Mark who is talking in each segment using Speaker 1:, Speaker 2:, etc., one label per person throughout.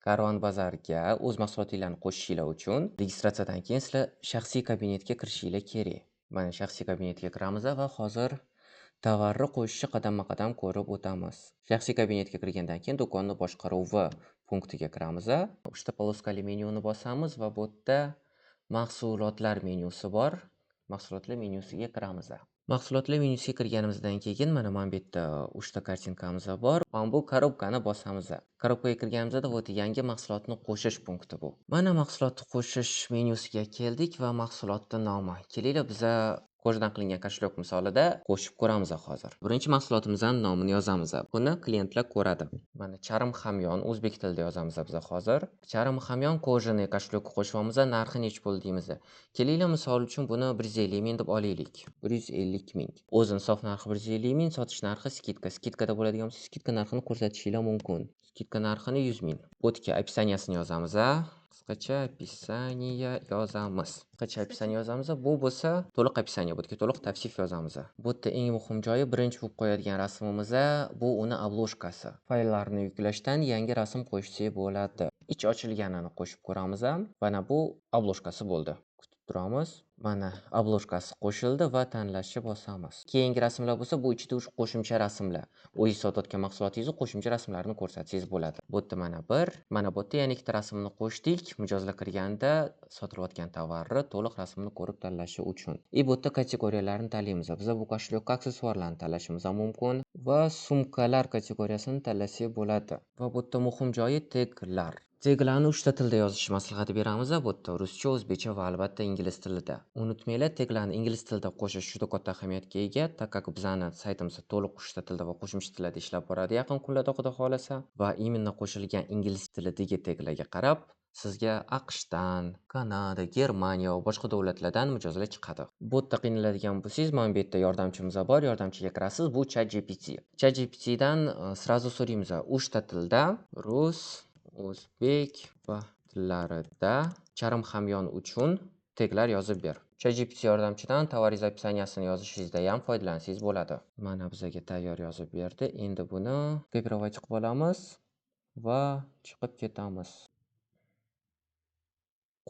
Speaker 1: Karvon Bazarga o'z mahsulotinglarni qo'shishinglar uchun registratsiyadan keyin sizlar shaxsiy kabinetga kirishinglar kerak. Mana shaxsiy kabinetga kiramiz va hozir tovarni qo'shishni qadamma-qadam ko'rib o'tamiz. Shaxsiy kabinetga kirgandan keyin do'konni boshqaruvi punktiga kiramiz. Uchta poloskali menyuni bosamiz va bu yerda mahsulotlar menyusi bor. Mahsulotlar menyusiga kiramiz. Mahsulotlar menyusiga kirganimizdan keyin mana bu yerda 3 ta kartinkamiz bor. Mana bu korobkani bosamiz. Korobkaga kirganimizda bu yangi mahsulotni qo'shish punkti bu. Mana mahsulotni qo'shish menyusiga keldik va mahsulotning nomi. Kelinglar biza ko'zdan qilingan koshlok misolida qo'shib ko'ramiz hozir. Birinchi mahsulotimizning nomini yozamiz. Buni klientlar ko'radi. Mana charm hamyon o'zbek tilida yozamiz biz hozir. Charm hamyon kojani koshlokka qo'shamiz. Narxi nech pul deymiz. Kelinglar misol uchun buni 150 ming deb olaylik. 150 ming. O'zini sof narxi 150 ming, sotish narxi skidka. Skidkada bo'ladigan bo'lsa, skidka narxini ko'rsatishingiz mumkin. Skidka narxini 100 ming. O'tga opisaniyasini yozamiz. Qisqacha opisaniya yozamiz. Qisqacha opisaniya yozamiz. Bu bo'lsa to'liq opisaniya, bu yerga to'liq tavsif yozamiz. Bu yerda eng muhim joyi birinchi bo'lib qo'yadigan rasmimiz bu uni obloshkasi. Fayllarni yuklashdan yangi rasm qo'shsak bo'ladi. Ich ochilganini qo'shib ko'ramiz. Mana bu obloshkasi bo'ldi. Kutib turamiz. Mana obloshkasi qo'shildi va tanlashni bosamiz. Keyingi rasmlar bo'lsa, bu ichida qo'shimcha rasmlar. O'zingiz sotayotgan mahsulotingizni qo'shimcha rasmlarini ko'rsatsangiz bo'ladi. Bu yerda mana bir, mana bu yerda yana ikkita rasmni qo'shdik. Mijozlar kirganda sotilayotgan tovarni to'liq rasmini ko'rib tanlashi uchun. Bu yerda kategoriyalarni tanlaymiz. Biz bu koshlok aksessuarlarni tanlashimiz mumkin va sumkalar kategoriyasini tanlasak bo'ladi. Va bu yerda muhim joyi teglar. Teglarni 3 ta tilda yozishni maslahat beramiz. Bu yerda ruscha, o'zbekcha va albatta ingliz tilida. Unutmanglar, teglarni ingliz tilida qo'shish juda katta ahamiyatga ega, tak bizani saytimizda to'liq 3 ta tilda va qo'shimcha tillarda ishlab boradi yaqin kunlarda Xudo xolasa va imенно qo'shilgan ingliz tilidagi teglarga qarab sizga AQShdan, Kanada, Germaniya va boshqa davlatlardan mijozlar chiqadi. Bu yerda qiynaladigan bo'lsangiz, mana bu yerda yordamchimiz bor, yordamchiga kirasiz. Bu ChatGPT. ChatGPTdan srazu so'raymiz. 3 ta tilda rus, o'zbek va tillarida charm hamyon uchun teglar yozib ber. ChatGPT yordamchidan tovaringiz opisaniyasini yozishingizda ham foydalansangiz bo'ladi. Mana bizga tayyor yozib berdi. Endi buni kopировать qilib olamiz va chiqib ketamiz.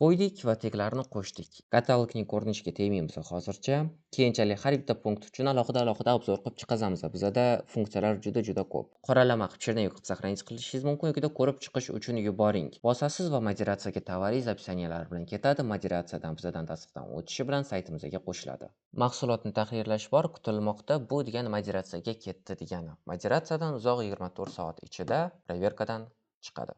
Speaker 1: Qo'ydik va teglarni qo'shdik. Katalogning ko'rinishiga tegmaymiz hozircha. Keyinchalik har bitta punkt uchun alohida obzor qilib chiqazamiz. Bizda funksiyalar juda ko'p. Qoralama qilib chernaga qilib saqlaningiz qilishingiz mumkin yoki ko'rib chiqish uchun yuboring. Bosasiz va moderatsiyaga tovaringiz opisaniyalar bilan ketadi. Moderatsiyadan bizdan tasdiqdan o'tishi bilan saytimizga qo'shiladi. Mahsulotni tahrirlash bor kutilmoqda. Bu degani moderatsiyaga ketdi degani. Moderatsiyadan uzoq 24 soat ichida proverkadan chiqadi.